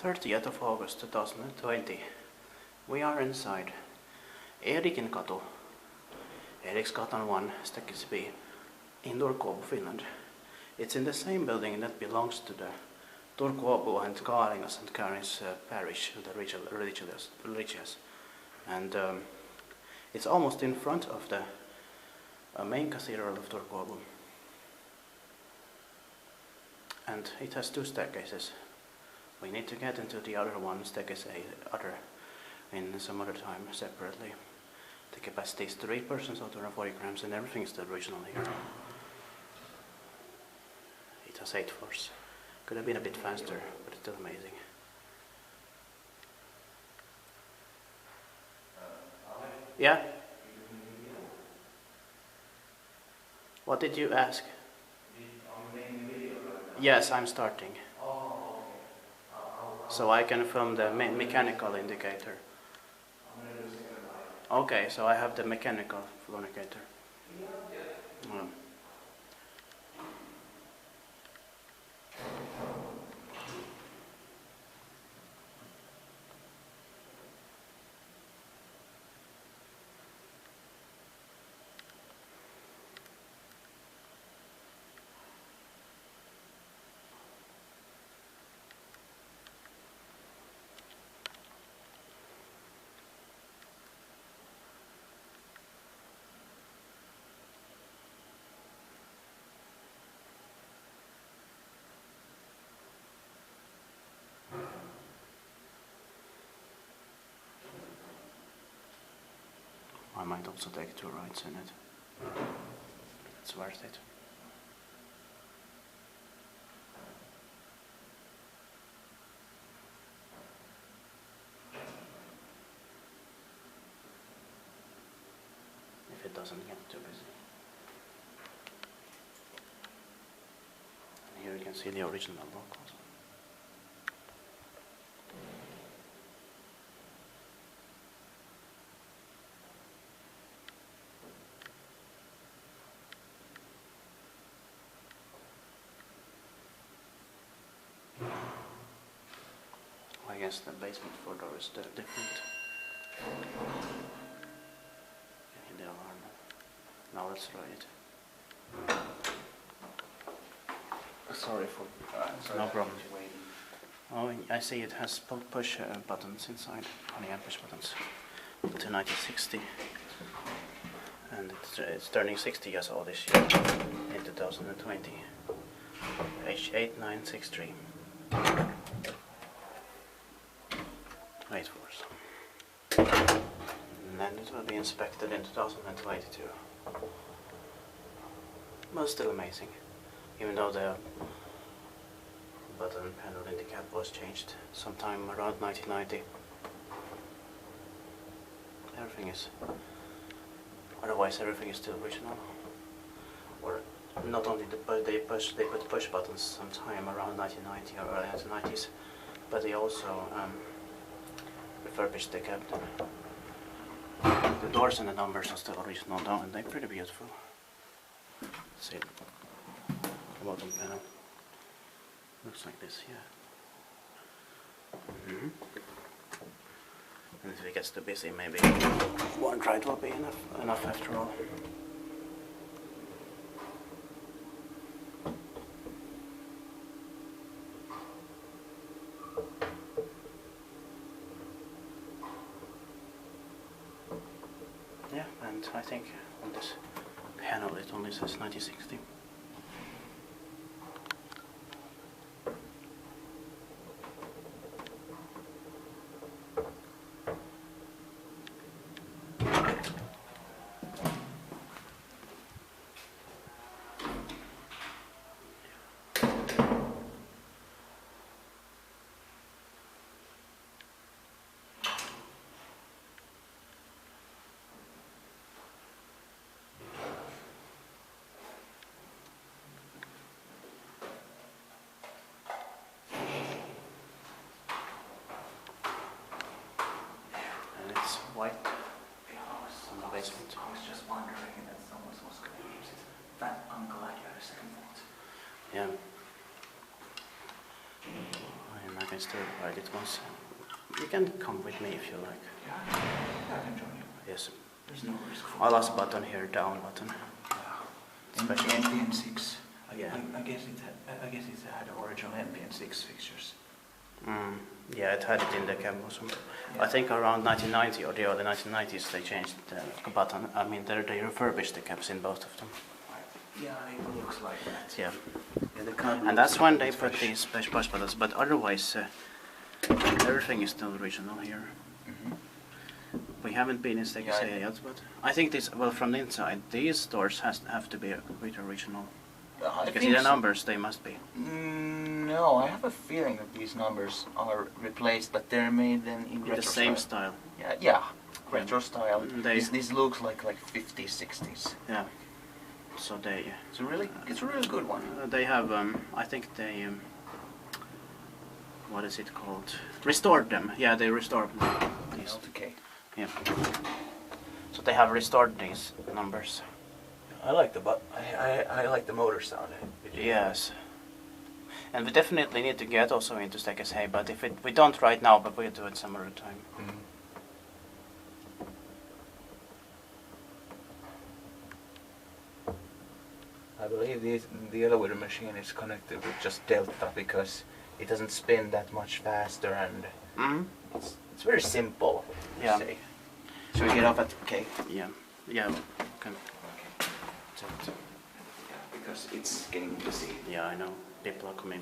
30th of August 2020. We are inside Eerikinkatu, Eriksgatan 1, Stekis B, in Turku, Finland. It's in the same building that belongs to the Turku and Kaarina's and Kaarina's parish, the religious. And it's almost in front of the main cathedral of Turku. And it has two staircases. We need to get into the other one, staircase other, in some other time separately. The capacity is 3 persons or 240 grams, and everything is still original here. It has 8 floors. Could have been a bit faster, but it's still amazing. Yeah? What did you ask? Yes, I'm starting. So I can film the mechanical indicator. Okay, so I have the mechanical indicator. I might also take 2 rides in it. It's worth it. If it doesn't get too busy. And here you can see the original look also. I guess the basement floor door is different. Okay, the alarm. Now let's try it. Sorry for... no problem. Oh, I see it has push buttons inside. Only push buttons. To 1960. And it's turning 60 years old this year. In 2020. H8963. 8 floors. And then it will be inspected in 2022. But still amazing. Even though the button panel in the cab was changed sometime around 1990. Everything is... Otherwise everything is still original. Or not only they put push buttons sometime around 1990 or early 1990s, but they also refurbished the cabin. The doors and the numbers are still original though, and they're pretty beautiful. See the bottom panel. Looks like this, yeah. And if it gets too busy, maybe 1 ride will be enough after all. Yeah, and I think on this panel it only says 1960. White on the basement. I was just wondering that someone was going to use it. That I'm glad you had a second thought. Yeah. I machines to ride it once. You can come with me if you like. Yeah, I can join you. Yes. There's no risk for My last button here, down button. Special NPN6. Yeah. I guess it had original NPN6 fixtures. Yeah, it had it in the cab also. Yeah. I think around 1990 or the early 1990s they changed the button. I mean, they refurbished the cabs in both of them. Yeah, it looks like that. Yeah. Yeah, the cab And that's when looks they put fresh. these push buttons, but otherwise everything is still original here. We haven't been in Stekisee yet, but I think this, well, from the inside, these doors have to be quite original. I Because think the so. numbers, they must be. No, I have a feeling that these numbers are replaced, but they're made then in retro The same style. style. Yeah, retro style. They- This looks like 50s, 60s. Yeah. So they... It's a really good one. They have, I think they, what is it called? Restored them. Yeah, they restored them. These. Okay. Yeah. So they have restored these numbers. I like I like the motor sound. Yes. And we definitely need to get also into Stekisee, but if we don't right now, but we'll do it some other time. I believe the elevator machine is connected with just Delta because it doesn't spin that much faster and it's very simple. Yeah. Say. Should we get off at K? Yeah. Yeah. Can. Because it's getting busy. Yeah, I know. People are coming.